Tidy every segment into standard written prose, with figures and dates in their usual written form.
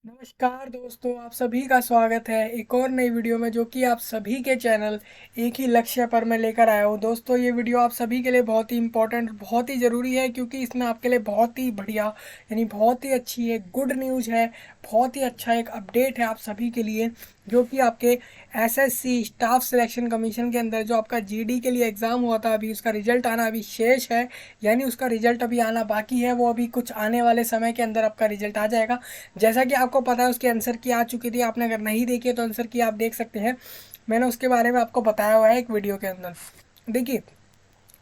नमस्कार दोस्तों, आप सभी का स्वागत है एक और नई वीडियो में, जो कि आप सभी के चैनल एक ही लक्ष्य पर मैं लेकर आया हूँ। दोस्तों, ये वीडियो आप सभी के लिए बहुत ही इम्पोर्टेंट, बहुत ही ज़रूरी है, क्योंकि इसमें आपके लिए बहुत ही बढ़िया यानी बहुत ही अच्छी एक गुड न्यूज़ है। बहुत ही अच्छा एक अपडेट है आप सभी के लिए, जो कि आपके एसएससी स्टाफ सिलेक्शन कमीशन के अंदर जो आपका जीडी के लिए एग्ज़ाम हुआ था, अभी उसका रिजल्ट आना अभी शेष है। यानी उसका रिजल्ट अभी आना बाकी है, वो अभी कुछ आने वाले समय के अंदर आपका रिजल्ट आ जाएगा। जैसा कि आपको पता है, उसकी आंसर की आ चुकी थी। आपने अगर नहीं देखी है तो आंसर की आप देख सकते हैं, मैंने उसके बारे में आपको बताया हुआ है एक वीडियो के अंदर। देखिए,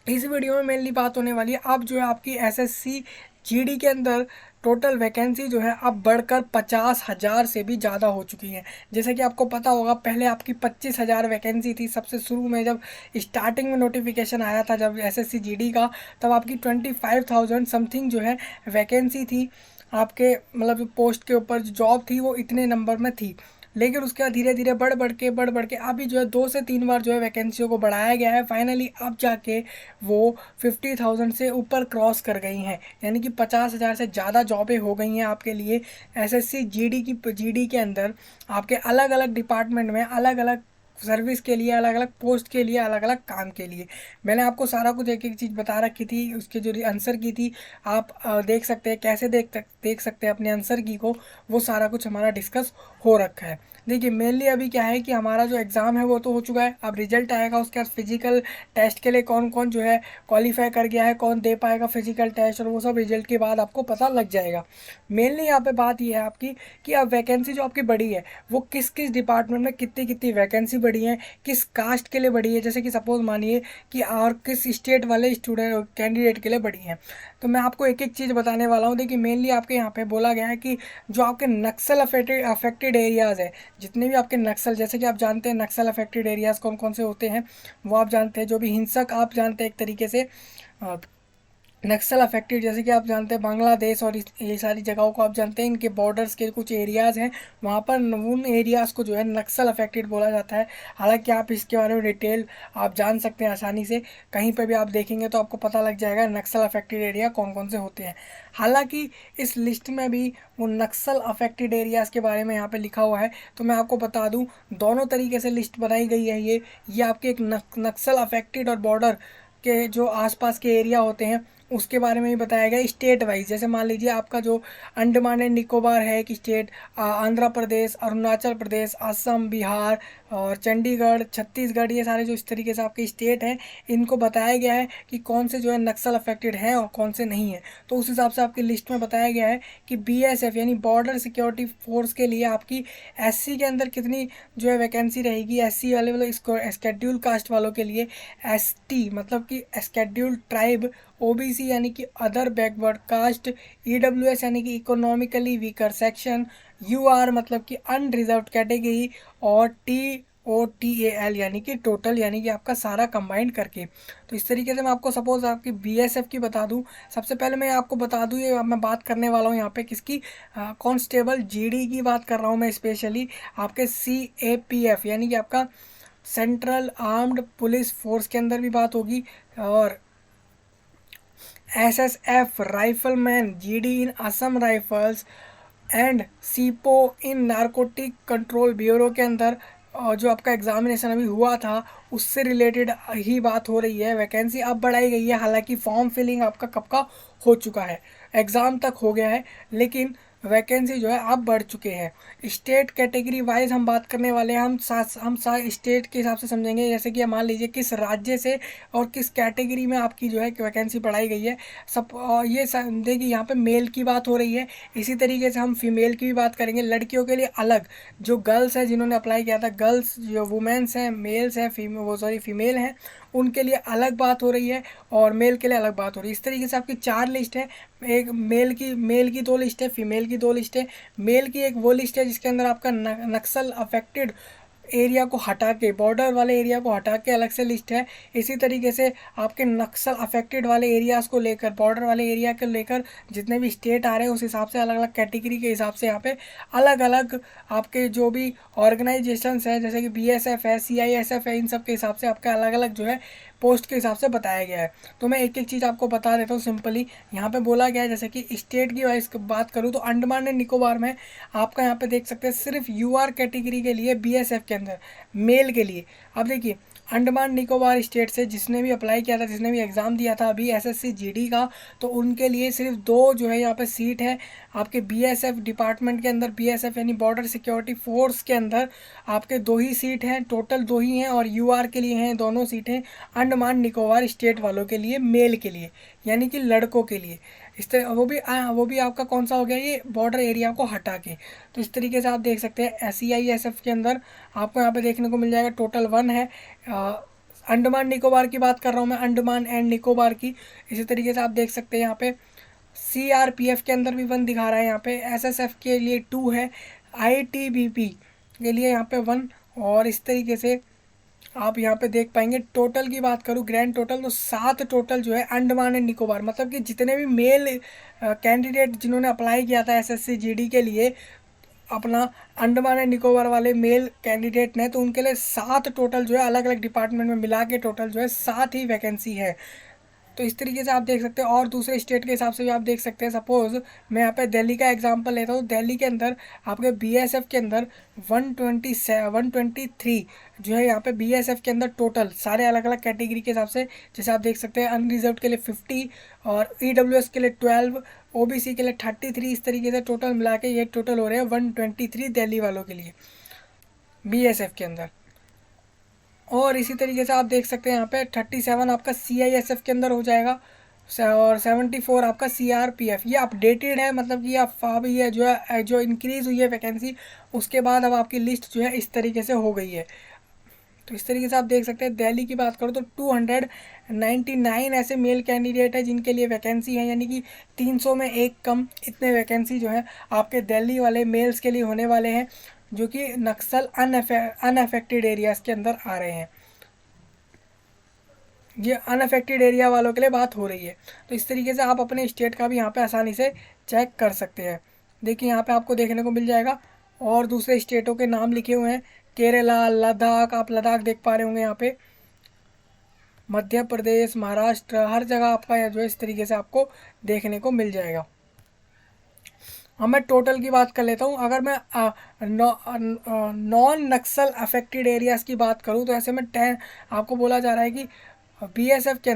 इस वीडियो में मेनली बात होने वाली है, अब जो है आपकी एसएससी जीडी के अंदर टोटल वैकेंसी जो है अब बढ़कर 50,000 से भी ज़्यादा हो चुकी है। जैसे कि आपको पता होगा, पहले आपकी 25,000 वैकेंसी थी सबसे शुरू में, जब स्टार्टिंग में नोटिफिकेशन आया था जब एसएससी जीडी का, तब आपकी 25,000 समथिंग जो है वैकेंसी थी। आपके मतलब जो पोस्ट के ऊपर जो जॉब थी वो इतने नंबर में थी। लेकिन उसके बाद धीरे धीरे बढ़ बढ़ के अभी जो है 2 से 3 बार जो है वैकेंसियों को बढ़ाया गया है। फाइनली अब जाके वो 50,000 से ऊपर क्रॉस कर गई हैं, यानी कि 50,000 से ज़्यादा जॉबें हो गई हैं आपके लिए एसएससी जीडी के अंदर। आपके अलग अलग डिपार्टमेंट में अलग अलग सर्विस के लिए, अलग अलग पोस्ट के लिए, अलग अलग काम के लिए मैंने आपको सारा कुछ एक एक चीज़ बता रखी थी। उसके जो आंसर की थी, आप देख सकते हैं, कैसे देख सकते हैं अपने आंसर की को, वो सारा कुछ हमारा डिस्कस हो रखा है। देखिए, मेनली अभी क्या है कि हमारा जो एग्ज़ाम है वो तो हो चुका है, अब रिजल्ट आएगा। उसके बाद फिजिकल टेस्ट के लिए कौन कौन जो है क्वालिफाई कर गया है, कौन दे पाएगा फिजिकल टेस्ट, और वो सब रिजल्ट के बाद आपको पता लग जाएगा। मेनली यहाँ पे बात ये है आपकी कि अब वैकेंसी जो आपकी बढ़ी है वो किस किस डिपार्टमेंट में कितनी कितनी वैकेंसी बढ़ी है, किस कास्ट के लिए बढ़ी है, जैसे कि सपोज मानिए कि और किस स्टेट वाले स्टूडेंट कैंडिडेट के लिए बढ़ी है। तो मैं आपको एक एक चीज़ बताने वाला हूँ। देखिए, मेनली आपके यहाँ पे बोला गया है कि जो आपके नक्सल अफेक्टेड एरियाज़ है, जितने भी आपके नक्सल, जैसे कि आप जानते हैं नक्सल अफेक्टेड एरियाज़ कौन कौन से होते हैं, वो आप जानते हैं। जो भी हिंसक, आप जानते हैं एक तरीके से नक्सल अफेक्टेड, जैसे कि आप जानते हैं बांग्लादेश और ये सारी जगहों को आप जानते हैं, इनके बॉर्डर्स के कुछ एरियाज़ हैं, वहाँ पर उन एरियाज़ को जो है नक्सल अफेक्टेड बोला जाता है। हालांकि आप इसके बारे में डिटेल आप जान सकते हैं आसानी से, कहीं पर भी आप देखेंगे तो आपको पता लग जाएगा नक्सल अफेक्टेड एरिया कौन कौन से होते हैं। हालांकि इस लिस्ट में भी वो नक्सल अफेक्टेड एरियाज़ के बारे में यहाँ पे लिखा हुआ है, तो मैं आपको बता दूँ, दोनों तरीके से लिस्ट बनाई गई है। ये आपके एक नक्सल अफेक्टेड और बॉर्डर के जो आसपास के एरिया होते हैं उसके बारे में भी बताया गया स्टेट वाइज। जैसे मान लीजिए आपका जो अंडमान एंड निकोबार है एक स्टेट, आंध्र प्रदेश, अरुणाचल प्रदेश, असम, बिहार और चंडीगढ़, छत्तीसगढ़, ये सारे जो इस तरीके से आपके स्टेट हैं, इनको बताया गया है कि कौन से जो है नक्सल अफेक्टेड हैं और कौन से नहीं हैं। तो उस हिसाब से आपकी लिस्ट में बताया गया है कि बीएसएफ यानी बॉर्डर सिक्योरिटी फोर्स के लिए आपकी एससी के अंदर कितनी जो है वैकेंसी रहेगी। एससी वाले मतलब इसको स्केड्यूल कास्ट वालों के लिए, एसटी मतलब कि स्केड्यूल्ड ट्राइब, ओबीसी यानी कि अदर बैकवर्ड कास्ट, ईडब्ल्यूएस यानी कि इकोनॉमिकली वीकर सेक्शन, यूआर मतलब कि अनरिजर्व्ड कैटेगरी, और TOTAL यानी कि टोटल, यानी कि आपका सारा कंबाइंड करके। तो इस तरीके से मैं आपको सपोज आपकी बीएसएफ की बता दूं। सबसे पहले मैं आपको बता दूं, ये मैं बात करने वाला हूं यहाँ पे किसकी, कांस्टेबल जीडी की बात कर रहा हूँ मैं स्पेशली। आपके CAPF यानी कि आपका सेंट्रल आर्म्ड पुलिस फोर्स के अंदर भी बात होगी, और SSF rifleman GD in Assam rifles, and sepoy in narcotic control bureau के अंदर जो आपका एग्जामिनेशन अभी हुआ था उससे रिलेटेड ही बात हो रही है। वैकेंसी अब बढ़ाई गई है, हालांकि फॉर्म फिलिंग आपका कब का हो चुका है, एग्ज़ाम तक हो गया है, लेकिन वैकेंसी जो है अब बढ़ चुके हैं। स्टेट कैटेगरी वाइज हम बात करने वाले हैं। हम सात स्टेट के हिसाब से समझेंगे, जैसे कि मान लीजिए किस राज्य से और किस कैटेगरी में आपकी जो है वैकेंसी बढ़ाई गई है। सब ये देखिए, यहाँ पे मेल की बात हो रही है, इसी तरीके से हम फीमेल की भी बात करेंगे। लड़कियों के लिए अलग, जो गर्ल्स हैं जिन्होंने अप्लाई किया था, गर्ल्स जो वुमेन्स हैं, मेल्स हैं, फीमेल हैं, उनके लिए अलग बात हो रही है, और मेल के लिए अलग बात हो रही है। इस तरीके से आपकी 4 लिस्ट है। एक मेल की 2 लिस्ट है, फीमेल की 2 लिस्ट है। मेल की एक वो लिस्ट है जिसके अंदर आपका नक्सल अफेक्टेड एरिया को हटा के, बॉर्डर वाले एरिया को हटा के अलग से लिस्ट है। इसी तरीके से आपके नक्सल अफेक्टेड वाले एरियाज़ को लेकर, बॉर्डर वाले एरिया को लेकर जितने भी स्टेट आ रहे हैं उस हिसाब से अलग अलग कैटेगरी के हिसाब से यहाँ पे अलग अलग आपके जो भी ऑर्गेनाइजेशंस हैं, जैसे कि BSF है, CISF है, इन सब के हिसाब से आपका अलग अलग जो है पोस्ट के हिसाब से बताया गया है। तो मैं एक एक चीज़ आपको बता देता हूँ सिंपली। यहाँ पे बोला गया है, जैसे कि स्टेट की वाइज बात करूँ तो अंडमान एंड निकोबार में आपका यहाँ पे देख सकते हैं सिर्फ यूआर कैटेगरी के लिए बीएसएफ के अंदर मेल के लिए। अब देखिए अंडमान निकोबार स्टेट से जिसने भी अप्लाई किया था, जिसने भी एग्ज़ाम दिया था अभी एसएससी जीडी का, तो उनके लिए सिर्फ 2 जो है यहाँ पे सीट है आपके बीएसएफ डिपार्टमेंट के अंदर। बीएसएफ यानी बॉर्डर सिक्योरिटी फोर्स के अंदर आपके 2 ही सीट हैं, टोटल 2 ही हैं, और यूआर के लिए हैं दोनों सीटें, अंडमान निकोबार स्टेट वालों के लिए मेल के लिए, यानी कि लड़कों के लिए। इस तरह वो भी आपका कौन सा हो गया, ये बॉर्डर एरिया को हटा के। तो इस तरीके से आप देख सकते हैं सीआईएसएफ के अंदर आपको यहाँ पे देखने को मिल जाएगा टोटल 1 है। अंडमान निकोबार की बात कर रहा हूँ मैं, अंडमान एंड निकोबार की। इसी तरीके से आप देख सकते हैं यहाँ पे सीआरपीएफ के अंदर भी 1 दिखा रहा है, यहाँ पे एसएसएफ के लिए 2 है, आईटीबीपी के लिए यहाँ पे 1। और इस तरीके से आप यहाँ पे देख पाएंगे टोटल की बात करूँ ग्रैंड टोटल, तो 7 टोटल जो है अंडमान एंड निकोबार, मतलब कि जितने भी मेल कैंडिडेट जिन्होंने अप्लाई किया था एसएससी जीडी के लिए अपना अंडमान एंड निकोबार वाले मेल कैंडिडेट ने, तो उनके लिए 7 टोटल जो है अलग अलग डिपार्टमेंट में मिला के टोटल जो है 7 ही वैकेंसी है। तो इस तरीके से आप देख सकते हैं। और दूसरे स्टेट के हिसाब से भी आप देख सकते हैं। सपोज मैं यहाँ पे दिल्ली का एग्जांपल लेता हूँ, दिल्ली के अंदर आपके बीएसएफ के अंदर 123 जो है यहाँ पे बीएसएफ के अंदर टोटल सारे अलग अलग कैटेगरी के हिसाब से, जैसे आप देख सकते हैं अनरिजर्व के लिए 50 और ईडब्ल्यूएस के लिए 12, ओबीसी के लिए 33, इस तरीके से टोटल मिला के ये टोटल हो रहे हैं 123 दिल्ली वालों के लिए बीएसएफ के अंदर। और इसी तरीके से आप देख सकते हैं यहाँ पे 37 आपका सीआईएसएफ के अंदर हो जाएगा और 74 आपका सीआरपीएफ। ये अपडेटेड है, मतलब कि आप अभी ये जो है जो इंक्रीज़ हुई है वैकेंसी उसके बाद अब आपकी लिस्ट जो है इस तरीके से हो गई है। तो इस तरीके से आप देख सकते हैं। दिल्ली की बात करो तो 299 ऐसे मेल कैंडिडेट है जिनके लिए वैकेंसी है, यानी कि 300 में एक कम इतने वैकेंसी जो है आपके दिल्ली वाले मेल्स के लिए होने वाले हैं, जो कि नक्सल अनअफेक्टेड एरियाज़ के अंदर आ रहे हैं। ये अनअफेक्टेड एरिया वालों के लिए बात हो रही है। तो इस तरीके से आप अपने स्टेट का भी यहाँ पे आसानी से चेक कर सकते हैं। देखिए यहाँ पे आपको देखने को मिल जाएगा और दूसरे स्टेटों के नाम लिखे हुए हैं, केरला, लद्दाख, आप लद्दाख देख पा रहे होंगे यहाँ पे, मध्य प्रदेश, महाराष्ट्र, हर जगह आपका जो है इस तरीके से आपको देखने को मिल जाएगा। अब मैं टोटल की बात कर लेता हूँ। अगर मैं नॉन नक्सल अफेक्टेड एरियाज़ की बात करूँ तो ऐसे में 10 आपको बोला जा रहा है कि बीएसएफ के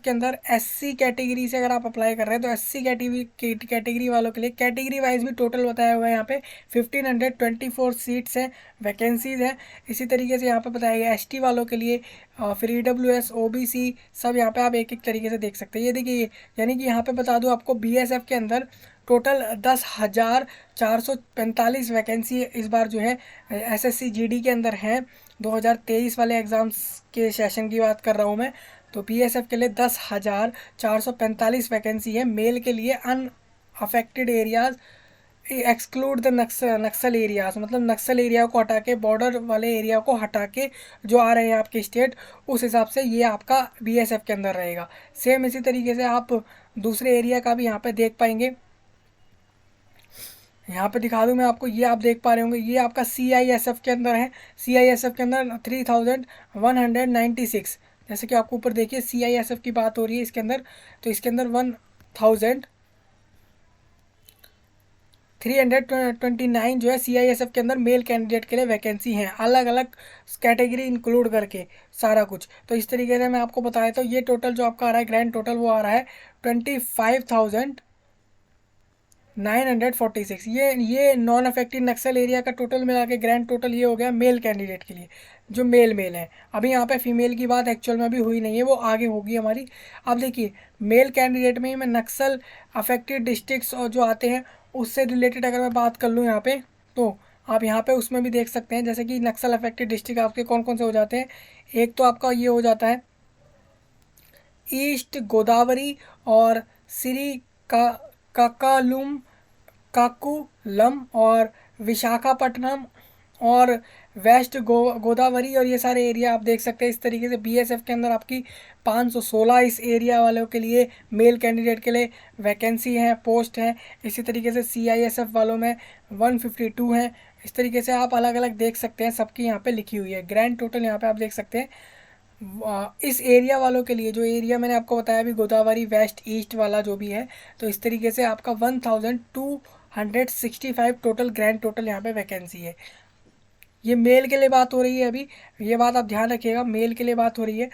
अंदर एससी कैटेगरी से अगर आप अप्लाई कर रहे हैं तो एससी कैटेगरी वालों के लिए कैटेगरी वाइज भी टोटल बताया हुआ है यहाँ पे 1524 सीट्स हैं, वैकेंसीज हैं। इसी तरीके से यहाँ पे बताया गया एसटी वालों के लिए, फिर ईडब्ल्यूएस, ओबीसी, सब यहाँ पे आप एक एक तरीके से देख सकते हैं। ये देखिए, यानी कि यहाँ पे बता दूँ आपको बीएसएफ के अंदर टोटल 10,445 वैकेंसी इस बार जो है एसएससी जीडी के अंदर हैं। 2023 वाले एग्ज़ाम्स के सेशन की बात कर रहा हूँ मैं। तो बीएसएफ के लिए 10,445 वैकेंसी है मेल के लिए। Unaffected areas exclude the Naxal areas, मतलब नक्सल एरिया को हटा के, बॉर्डर वाले एरिया को हटा के जो आ रहे हैं आपके स्टेट, उस हिसाब से ये आपका बीएसएफ के अंदर रहेगा। सेम इसी तरीके से आप दूसरे एरिया का भी यहाँ पे देख पाएंगे। यहाँ पे दिखा दूँ मैं आपको, ये आप देख पा रहे होंगे, ये आपका सीआईएसएफ के अंदर है। सीआईएसएफ के अंदर 3196, जैसे कि आपको ऊपर देखिए सीआईएसएफ की बात हो रही है इसके अंदर, तो इसके अंदर 1329 जो है सीआईएसएफ के अंदर मेल कैंडिडेट के लिए वैकेंसी हैं, अलग अलग कैटेगरी इंक्लूड करके सारा कुछ। तो इस तरीके से मैं आपको बताया, तो ये टोटल जो आपका आ रहा है ग्रैंड टोटल वो आ रहा है 25,946। ये नॉन अफेक्टेड नक्सल एरिया का टोटल मिला के ग्रैंड टोटल ये हो गया मेल कैंडिडेट के लिए, जो मेल है। अभी यहाँ पे फीमेल की बात एक्चुअल में अभी हुई नहीं है, वो आगे होगी हमारी। अब देखिए मेल कैंडिडेट में ही मैं नक्सल अफेक्टेड डिस्ट्रिक्ट्स और जो आते हैं उससे रिलेटेड अगर मैं बात कर लूँ यहाँ पे, तो आप यहाँ पे उसमें भी देख सकते हैं, जैसे कि नक्सल अफेक्टेड डिस्ट्रिक्ट आपके कौन कौन से हो जाते हैं। एक तो आपका ये हो जाता है ईस्ट गोदावरी और श्री काकुलम और विशाखापट्टनम और वेस्ट गोदावरी, और ये सारे एरिया आप देख सकते हैं। इस तरीके से बीएसएफ के अंदर आपकी 516 इस एरिया वालों के लिए मेल कैंडिडेट के लिए वैकेंसी है, पोस्ट है। इसी तरीके से सीआईएसएफ वालों में 152 हैं। इस तरीके से आप अलग अलग देख सकते हैं, सबकी यहाँ पे लिखी हुई है। ग्रैंड टोटल यहाँ पे आप देख सकते हैं इस एरिया वालों के लिए, जो एरिया मैंने आपको बताया अभी गोदावरी वेस्ट ईस्ट वाला जो भी है, तो इस तरीके से आपका 1265 टोटल ग्रैंड टोटल यहाँ पे वैकेंसी है। ये मेल के लिए बात हो रही है अभी, ये बात आप ध्यान रखिएगा, मेल के लिए बात हो रही है।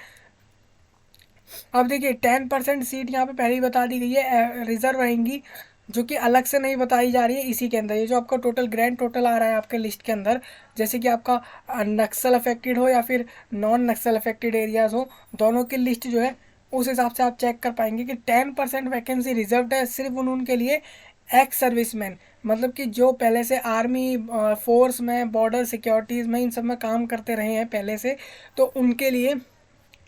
अब देखिए 10% सीट यहाँ पे पहले ही बता दी गई है रिजर्व रहेंगी, जो कि अलग से नहीं बताई जा रही है इसी के अंदर। ये जो आपका टोटल ग्रैंड टोटल आ रहा है आपके लिस्ट के अंदर, जैसे कि आपका नक्सल अफेक्टेड हो या फिर नॉन नक्सल अफेक्टेड एरियाज हो, दोनों की लिस्ट जो है उस हिसाब से आप चेक कर पाएंगे कि 10% वैकेंसी रिजर्व है सिर्फ उनके लिए एक्स सर्विसमैन, मतलब कि जो पहले से आर्मी फोर्स में, बॉर्डर सिक्योरिटीज़ में, इन सब में काम करते रहे हैं पहले से, तो उनके लिए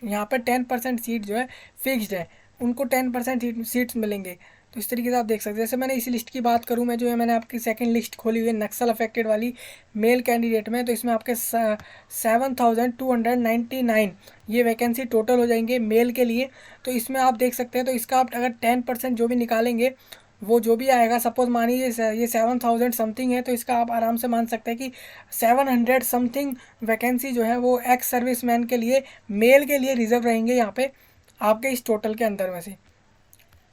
यहाँ पर 10% सीट जो है फिक्स्ड है, उनको 10% सीट्स मिलेंगे। तो इस तरीके से आप देख सकते हैं। जैसे मैंने इस लिस्ट की बात करूँ मैं, जो है मैंने आपकी सेकंड लिस्ट खोली हुई है नक्सल अफेक्टेड वाली मेल कैंडिडेट में, तो इसमें आपके 7299 ये वैकेंसी टोटल हो जाएंगे मेल के लिए। तो इसमें आप देख सकते हैं, तो इसका आप अगर 10% जो भी निकालेंगे, वो जो भी आएगा, सपोज मानिए ये 7000 समथिंग है, तो इसका आप आराम से मान सकते हैं कि 700 समथिंग वैकेंसी जो है वो एक्स सर्विसमैन के लिए, मेल के लिए रिजर्व रहेंगे यहाँ पे आपके इस टोटल के अंदर में से।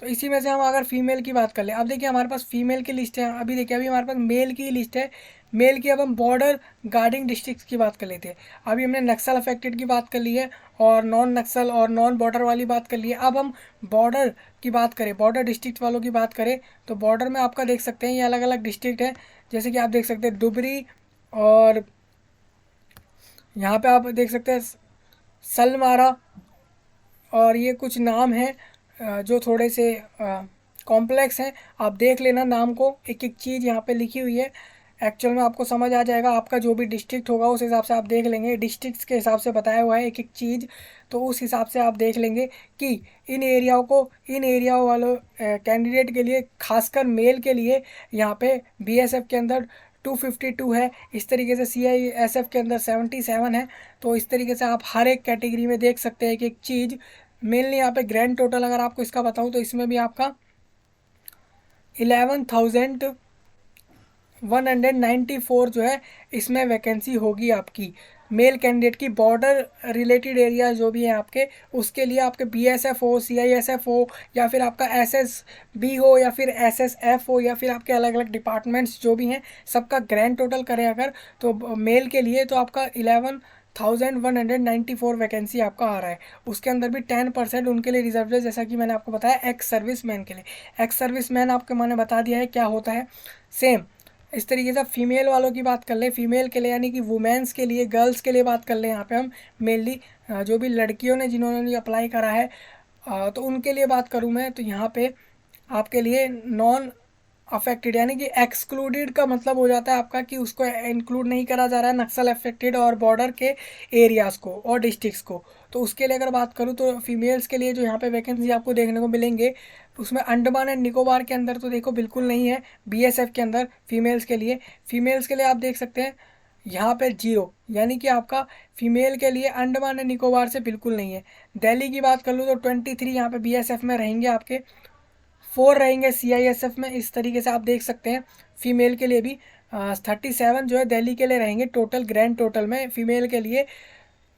तो इसी में से हम अगर फीमेल की बात कर ले, अब देखिए हमारे पास फीमेल की लिस्ट है, अभी देखिए अभी हमारे पास मेल की लिस्ट है। मेल की अब हम बॉर्डर गार्डिंग डिस्ट्रिक्ट की बात कर लेते हैं। अभी हमने नक्सल अफेक्टेड की बात कर ली है और नॉन नक्सल और नॉन बॉर्डर वाली बात कर ली है। अब हम बॉर्डर की बात करें, बॉर्डर डिस्ट्रिक्ट वालों की बात करें, तो बॉर्डर में आपका देख सकते हैं ये अलग अलग डिस्ट्रिक्ट है। जैसे कि आप देख सकते हैं डुबरी, और यहाँ पे आप देख सकते हैं सलमारा, और ये कुछ नाम हैं जो थोड़े से कॉम्प्लेक्स हैं। आप देख लेना नाम को, एक एक चीज़ यहाँ पे लिखी हुई है, एक्चुअल में आपको समझ आ जाएगा। आपका जो भी डिस्ट्रिक्ट होगा उस हिसाब से आप देख लेंगे, डिस्ट्रिक्ट्स के हिसाब से बताया हुआ है एक एक चीज़, तो उस हिसाब से आप देख लेंगे कि इन एरियाओं वालों कैंडिडेट के लिए, खासकर मेल के लिए, यहाँ पे बीएसएफ के अंदर 252 है, इस तरीके से सीआईएसएफ के अंदर 77 है। तो इस तरीके से आप हर एक कैटेगरी में देख सकते हैं कि एक चीज़। मेनली यहाँ पे ग्रैंड टोटल अगर आपको इसका बताऊँ तो इसमें भी आपका 11,194 जो है इसमें वैकेंसी होगी आपकी मेल कैंडिडेट की। बॉर्डर रिलेटेड एरिया जो भी हैं आपके, उसके लिए आपके बीएसएफ हो, सीआईएसएफ हो, या फिर आपका एसएसबी हो, या फिर एसएसएफ हो, या फिर आपके अलग अलग डिपार्टमेंट्स जो भी हैं, सबका ग्रैंड टोटल करें अगर, तो मेल के लिए तो आपका 11,194 वैकेंसी आपका आ रहा है। उसके अंदर भी 10% उनके लिए रिजर्व है, जैसा कि मैंने आपको बताया एक्स सर्विस मैन के लिए। एक्स सर्विस मैन आपको मैंने बता दिया है क्या होता है। सेम इस तरीके से फीमेल वालों की बात कर ले, फीमेल के लिए यानी कि वुमेंस के लिए, गर्ल्स के लिए बात कर ले, यहाँ पे हम मेनली जो भी लड़कियों ने जिन्होंने अप्लाई करा है, तो उनके लिए बात करूँ मैं, तो यहाँ पे आपके लिए नॉन अफेक्टेड यानी कि एक्सक्लूडेड का मतलब हो जाता है आपका कि उसको इंक्लूड नहीं करा जा रहा है नक्सल अफेक्टेड और बॉर्डर के एरियाज़ को और डिस्ट्रिक्ट्स को। तो उसके लिए अगर बात करूँ तो फीमेल्स के लिए जो यहाँ पे वैकेंसी आपको देखने को मिलेंगे, उसमें अंडमान एंड निकोबार के अंदर तो देखो बिल्कुल नहीं है, बीएसएफ के अंदर फीमेल्स के लिए आप देख सकते हैं यहाँ पे 0, यानी कि आपका फीमेल के लिए अंडमान एंड निकोबार से बिल्कुल नहीं है। दिल्ली की बात कर लूँ तो 23 यहाँ पे बीएसएफ में रहेंगे आपके, 4 रहेंगे सीआईएसएफ में। इस तरीके से आप देख सकते हैं फीमेल के लिए भी 37 जो है दिल्ली के लिए रहेंगे टोटल, ग्रैंड टोटल में फीमेल के लिए।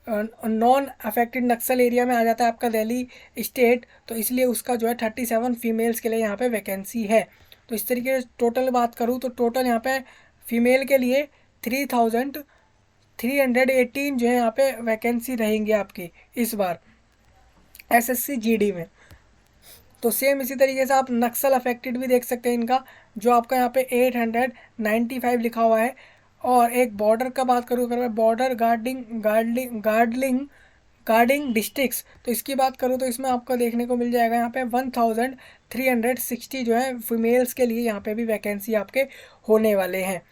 नॉन अफेक्टेड नक्सल एरिया में आ जाता है आपका दिल्ली स्टेट, तो इसलिए उसका जो है 37 फीमेल्स के लिए यहाँ पे वैकेंसी है। तो इस तरीके से टोटल बात करूँ तो टोटल यहाँ पे फीमेल के लिए 3,318 जो है यहाँ पे वैकेंसी रहेंगी आपकी इस बार एसएससी जीडी में। तो सेम इसी तरीके से आप नक्सल अफेक्टेड भी देख सकते हैं इनका, जो आपका यहाँ पे 895 लिखा हुआ है। और एक बॉर्डर का बात करूँ अगर मैं, बॉर्डर गार्डिंग डिस्ट्रिक्ट्स, तो इसकी बात करूँ तो इसमें आपको देखने को मिल जाएगा यहाँ पे 1360 जो है फीमेल्स के लिए यहाँ पे भी वैकेंसी आपके होने वाले हैं।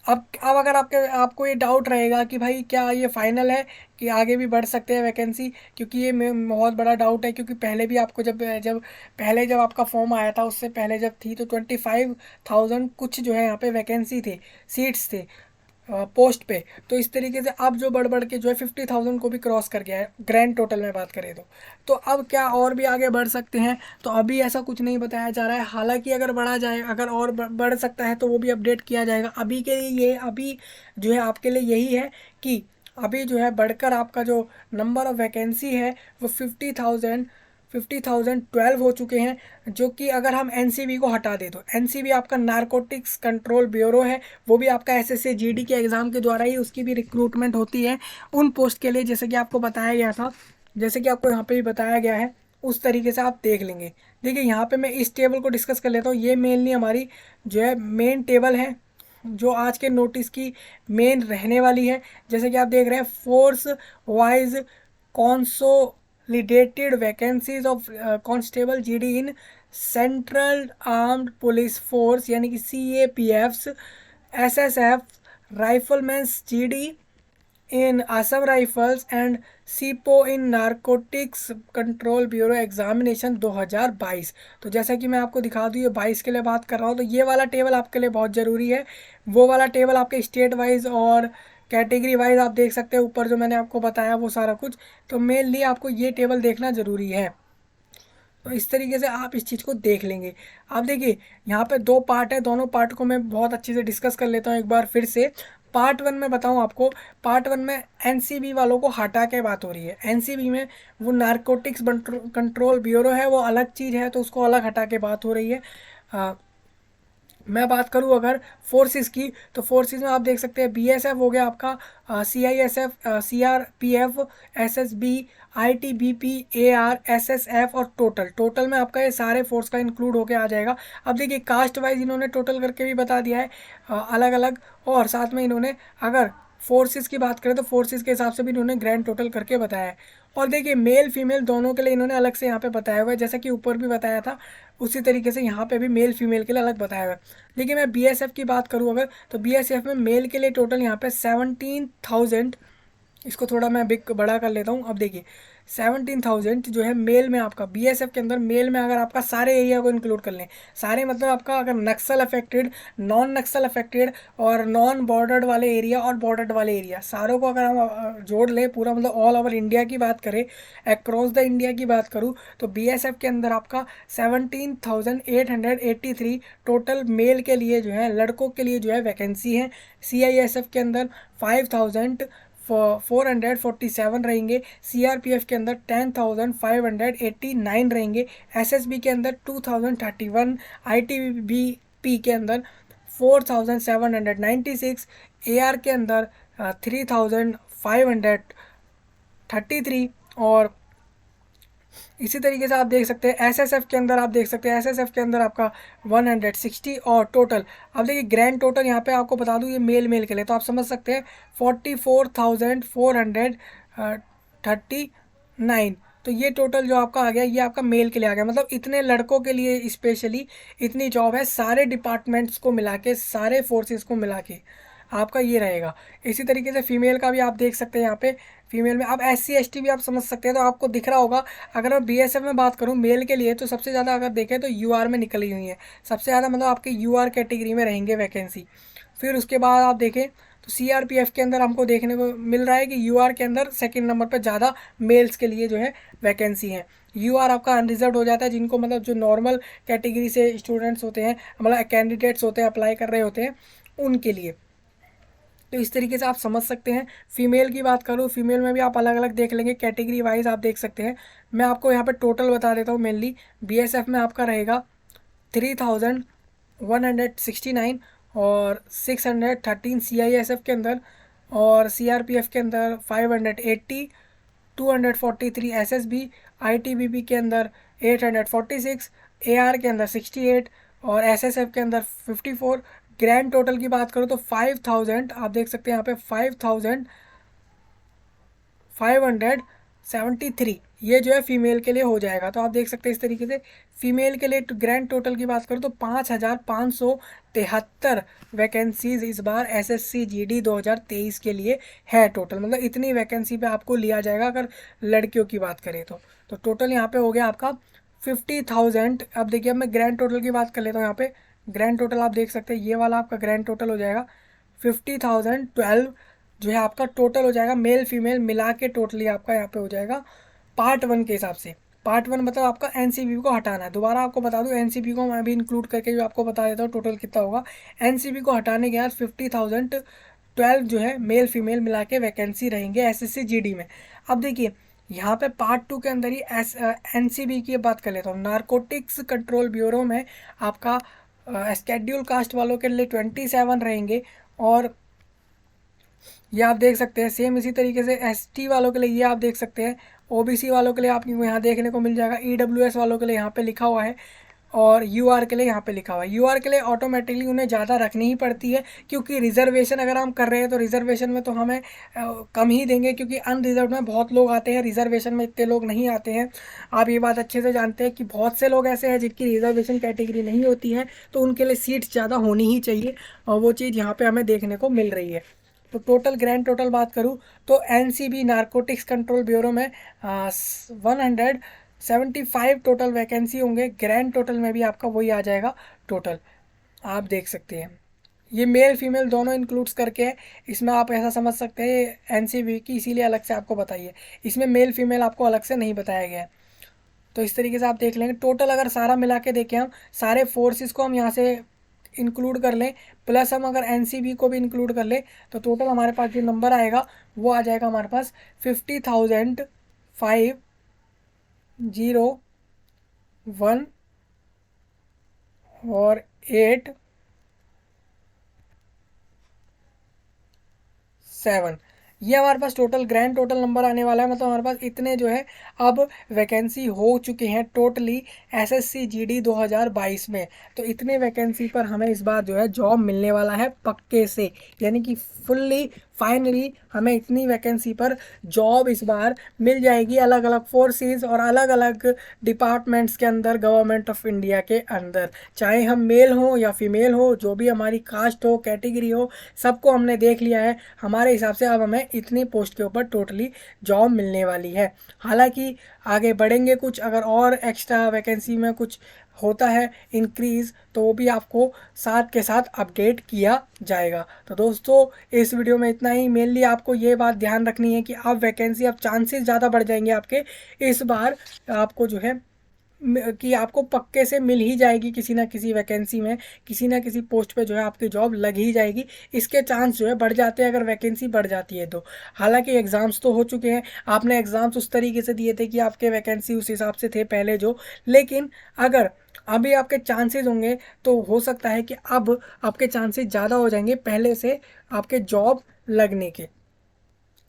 अब अगर आपको ये डाउट रहेगा कि भाई क्या ये फाइनल है कि आगे भी बढ़ सकते हैं वैकेंसी, क्योंकि ये बहुत बड़ा डाउट है, क्योंकि पहले भी आपको जब आपका फॉर्म आया था उससे पहले जब थी तो 25,000 कुछ जो है यहाँ पे वैकेंसी थे, सीट्स थे पोस्ट पे। तो इस तरीके से अब जो बढ़ बढ़ के जो है 50,000 को भी क्रॉस कर गया है ग्रैंड टोटल में बात करें तो अब क्या और भी आगे बढ़ सकते हैं, तो अभी ऐसा कुछ नहीं बताया जा रहा है। हालांकि अगर बढ़ा जाए, अगर और बढ़ सकता है तो वो भी अपडेट किया जाएगा। अभी के लिए ये अभी जो है आपके लिए यही है कि अभी जो है बढ़कर आपका जो नंबर ऑफ वैकेंसी है वो 50,12 हो चुके हैं। जो कि अगर हम एनसीबी को हटा दें तो एनसीबी आपका नारकोटिक्स कंट्रोल ब्यूरो है, वो भी आपका एसएससी जीडी के एग्ज़ाम के द्वारा ही उसकी भी रिक्रूटमेंट होती है उन पोस्ट के लिए, जैसे कि आपको बताया गया था, जैसे कि आपको यहाँ पे भी बताया गया है, उस तरीके से आप देख लेंगे। देखिए यहाँ पे मैं इस टेबल को डिस्कस कर लेता हूँ। ये मेनली हमारी जो है मेन टेबल है जो आज के नोटिस की मेन रहने वाली है। जैसे कि आप देख रहे हैं, force wise consolidated vacancies of constable GD in central armed police force यानी कि CAPFs, SSF, riflemen GD in Assam rifles and sepoy in narcotics control bureau examination 2022। तो जैसा कि मैं आपको दिखा दूँ, ये 22 के लिए बात कर रहा हूँ, तो ये वाला टेबल आपके लिए बहुत ज़रूरी है। वो वाला टेबल आपके स्टेट वाइज और कैटेगरी वाइज आप देख सकते हैं ऊपर जो मैंने आपको बताया वो सारा कुछ। तो मेनली आपको ये टेबल देखना ज़रूरी है। तो इस तरीके से आप इस चीज़ को देख लेंगे। आप देखिए यहाँ पे दो पार्ट है, दोनों पार्ट को मैं बहुत अच्छे से डिस्कस कर लेता हूँ एक बार फिर से। पार्ट वन में बताऊँ आपको, पार्ट वन में एनसीबी वालों को हटा के बात हो रही है। एनसीबी में वो नारकोटिक्स कंट्रोल ब्यूरो है, वो अलग चीज़ है, तो उसको अलग हटा के बात हो रही है। मैं बात करूँ अगर फोर्सेस की, तो फोर्सेस में आप देख सकते हैं बीएसएफ हो गया आपका, CISF, CRPF, SSB, ITBP, AR, SSF और टोटल में आपका ये सारे फोर्स का इंक्लूड होके आ जाएगा। अब देखिए कास्ट वाइज इन्होंने टोटल करके भी बता दिया है अलग अलग, और साथ में इन्होंने अगर फोर्सेस की बात करें तो फोर्सेस के हिसाब से भी इन्होंने ग्रैंड टोटल करके बताया है। और देखिए मेल फीमेल दोनों के लिए इन्होंने अलग से यहाँ पे बताया हुआ है, जैसा कि ऊपर भी बताया था उसी तरीके से यहाँ पे भी मेल फीमेल के लिए अलग बताया हुआ है। देखिए मैं बीएसएफ की बात करूँ अगर, तो बीएसएफ में मेल के लिए टोटल यहाँ पे 17,000, इसको थोड़ा मैं बिग बड़ा कर लेता हूँ। अब देखिए 17,000 जो है मेल में, आपका बीएसएफ के अंदर मेल में अगर आपका सारे एरिया को इंक्लूड कर लें, सारे मतलब आपका अगर नक्सल अफेक्टेड, नॉन नक्सल अफेक्टेड और नॉन बॉर्डर्ड वाले एरिया और बॉर्डर्ड वाले एरिया सारों को अगर हम जोड़ लें पूरा, मतलब ऑल ओवर इंडिया की बात करें, अक्रॉस द इंडिया की बात करूँ, तो बीएसएफ के अंदर आपका 17,883 टोटल मेल के लिए जो है, लड़कों के लिए जो है वैकेंसी है। CISF के अंदर 5,447 रहेंगे, CRPF के अंदर 10,589 रहेंगे, SSB के अंदर 2,031, ITBP के अंदर 4,796, AR के अंदर 3,533, और इसी तरीके से आप देख सकते हैं एसएसएफ के अंदर, आप देख सकते हैं एसएसएफ के अंदर आपका 160 और टोटल। अब देखिए ग्रैंड टोटल यहाँ पे आपको बता दूँ, ये मेल के लिए तो आप समझ सकते हैं 44,439। तो ये टोटल जो आपका आ गया ये आपका मेल के लिए आ गया, मतलब इतने लड़कों के लिए स्पेशली इतनी जॉब है, सारे डिपार्टमेंट्स को मिला के, सारे फोर्सेस को मिला के आपका ये रहेगा। इसी तरीके से फीमेल का भी आप देख सकते हैं यहाँ पे, फीमेल में अब SC ST भी आप समझ सकते हैं, तो आपको दिख रहा होगा। अगर मैं BSF में बात करूँ मेल के लिए, तो सबसे ज़्यादा अगर देखें तो UR में निकली हुई है सबसे ज़्यादा, मतलब आपके UR कैटेगरी में रहेंगे वैकेंसी। फिर उसके बाद आप देखें तो CRPF के अंदर हमको देखने को मिल रहा है कि UR के अंदर सेकेंड नंबर पर ज़्यादा मेल्स के लिए जो है वैकेंसी है। UR आपका अनरिजर्व हो जाता है, जिनको मतलब जो नॉर्मल कैटेगरी से स्टूडेंट्स होते हैं, मतलब कैंडिडेट्स होते हैं, अप्लाई कर रहे होते हैं, उनके लिए। तो इस तरीके से आप समझ सकते हैं। फीमेल की बात करूँ, फीमेल में भी आप अलग अलग देख लेंगे, कैटेगरी वाइज आप देख सकते हैं। मैं आपको यहाँ पे टोटल बता देता हूँ। मेनली BSF में आपका रहेगा 3,169 और 613 CISF के अंदर, और CRPF के अंदर 580, 243 SSB, ITBP के अंदर 846, AR के अंदर 68 और SSF के अंदर 54। ग्रैंड टोटल की बात करूँ तो 5,000, आप देख सकते हैं यहाँ पे 5,573 ये जो है फीमेल के लिए हो जाएगा। तो आप देख सकते हैं इस तरीके से फीमेल के लिए ग्रैंड टोटल की बात करूँ तो 5,573 वैकेंसीज इस बार SSC GD 2023 के लिए है टोटल, मतलब इतनी वैकेंसी पे आपको लिया जाएगा अगर लड़कियों की बात करें तो टोटल यहाँ पे हो गया आपका 50,000। अब देखिए अब मैं ग्रैंड टोटल की बात कर लेता हूँ। यहाँ पे ग्रैंड टोटल आप देख सकते हैं, ये वाला आपका ग्रैंड टोटल हो जाएगा 50,012 जो है आपका टोटल हो जाएगा, मेल फीमेल मिला के टोटली आपका यहाँ पे हो जाएगा पार्ट वन के हिसाब से। पार्ट वन मतलब आपका एनसीबी को हटाना है। दोबारा आपको बता दूं, एनसीबी को मैं भी इंक्लूड करके जो आपको बता देता हूँ टोटल कितना होगा। एनसीबी को हटाने के बाद 12 जो है मेल फीमेल मिला के वैकेंसी रहेंगे एसएससी जीडी में। अब देखिए यहाँ पे पार्ट 2 के अंदर ही एनसीबी की बात कर लेता हूँ। नारकोटिक्स कंट्रोल ब्यूरो में आपका स्केड्यूल कास्ट वालों के लिए 27 रहेंगे, और ये आप देख सकते हैं। सेम इसी तरीके से एसटी वालों के लिए ये आप देख सकते हैं। ओबीसी वालों के लिए आपको यहाँ देखने को मिल जाएगा। ईडब्ल्यूएस वालों के लिए यहाँ पे लिखा हुआ है, और यूआर के लिए यहाँ पे लिखा हुआ है। यूआर के लिए ऑटोमेटिकली उन्हें ज़्यादा रखनी ही पड़ती है, क्योंकि रिजर्वेशन अगर हम कर रहे हैं तो रिजर्वेशन में तो हमें कम ही देंगे, क्योंकि अनरिजर्व में बहुत लोग आते हैं, रिजर्वेशन में इतने लोग नहीं आते हैं। आप ये बात अच्छे से जानते हैं कि बहुत से लोग ऐसे हैं जिनकी रिजर्वेशन कैटेगरी नहीं होती है, तो उनके लिए सीट्स ज़्यादा होनी ही चाहिए, और वो चीज़ यहाँ पर हमें देखने को मिल रही है। तो टोटल ग्रैंड टोटल बात करूँ तो एनसीबी नारकोटिक्स कंट्रोल ब्यूरो में 175 टोटल वैकेंसी होंगे। ग्रैंड टोटल में भी आपका वही आ जाएगा टोटल, आप देख सकते हैं। ये मेल फीमेल दोनों इंक्लूड्स करके है। इसमें आप ऐसा समझ सकते हैं एनसीबी की इसीलिए अलग से आपको बताइए, इसमें मेल फीमेल आपको अलग से नहीं बताया गया है। तो इस तरीके से आप देख लेंगे। टोटल अगर सारा मिला के देखें, हम सारे फोर्सेस को हम यहाँ से इंक्लूड कर लें, प्लस हम अगर एनसीबी को भी इंक्लूड कर लें, तो टोटल हमारे पास जो नंबर आएगा वो आ जाएगा हमारे पास 50,501 और 8,7। ये हमारे पास टोटल ग्रैंड टोटल नंबर आने वाला है। मतलब हमारे पास इतने जो है अब वैकेंसी हो चुके हैं टोटली एसएससी जीडी 2022 में। तो इतने वैकेंसी पर हमें इस बार जो है जॉब मिलने वाला है पक्के से, यानी कि फुल्ली फाइनली हमें इतनी वैकेंसी पर जॉब इस बार मिल जाएगी, अलग अलग फोर्सेस और अलग अलग डिपार्टमेंट्स के अंदर गवर्नमेंट ऑफ इंडिया के अंदर। चाहे हम मेल हो या फीमेल हो, जो भी हमारी कास्ट हो कैटेगरी हो, सबको हमने देख लिया है। हमारे हिसाब से अब हमें इतनी पोस्ट के ऊपर टोटली जॉब मिलने वाली है। हालांकि आगे बढ़ेंगे, कुछ अगर और एक्स्ट्रा वैकेंसी में कुछ होता है इंक्रीज़, तो वो भी आपको साथ के साथ अपडेट किया जाएगा। तो दोस्तों इस वीडियो में इतना ही। मेनली आपको ये बात ध्यान रखनी है कि आप वैकेंसी, अब चांसेस ज़्यादा बढ़ जाएंगे आपके इस बार, आपको जो है कि आपको पक्के से मिल ही जाएगी किसी ना किसी वैकेंसी में, किसी ना किसी पोस्ट पे जो है आपकी जॉब लग ही जाएगी। इसके चांस जो है बढ़ जाते हैं अगर वैकेंसी बढ़ जाती है तो। हालांकि एग्ज़ाम्स तो हो चुके हैं, आपने एग्ज़ाम्स उस तरीके से दिए थे कि आपके वैकेंसी उस हिसाब से थे पहले जो, लेकिन अगर अभी आपके चांसेस होंगे तो हो सकता है कि अब आपके चांसेस ज़्यादा हो जाएंगे पहले से आपके जॉब लगने के।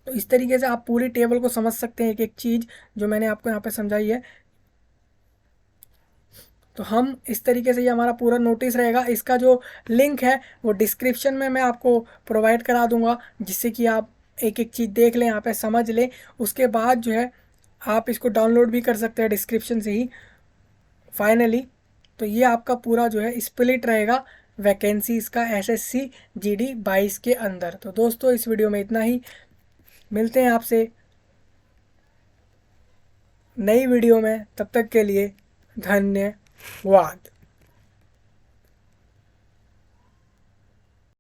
तो इस तरीके से आप पूरी टेबल को समझ सकते हैं, एक एक चीज़ जो मैंने आपको यहाँ पे समझाई है। तो हम इस तरीके से, ये हमारा पूरा नोटिस रहेगा। इसका जो लिंक है वो डिस्क्रिप्शन में मैं आपको प्रोवाइड करा दूंगा, जिससे कि आप एक एक चीज़ देख लें, यहाँ पे समझ लें। उसके बाद जो है आप इसको डाउनलोड भी कर सकते हैं डिस्क्रिप्शन से ही फाइनली। तो ये आपका पूरा जो है स्प्लिट रहेगा वैकेंसीज का एसएससी जीडी 22 के अंदर। तो दोस्तों इस वीडियो में इतना ही, मिलते हैं आपसे नई वीडियो में, तब तक के लिए धन्यवाद।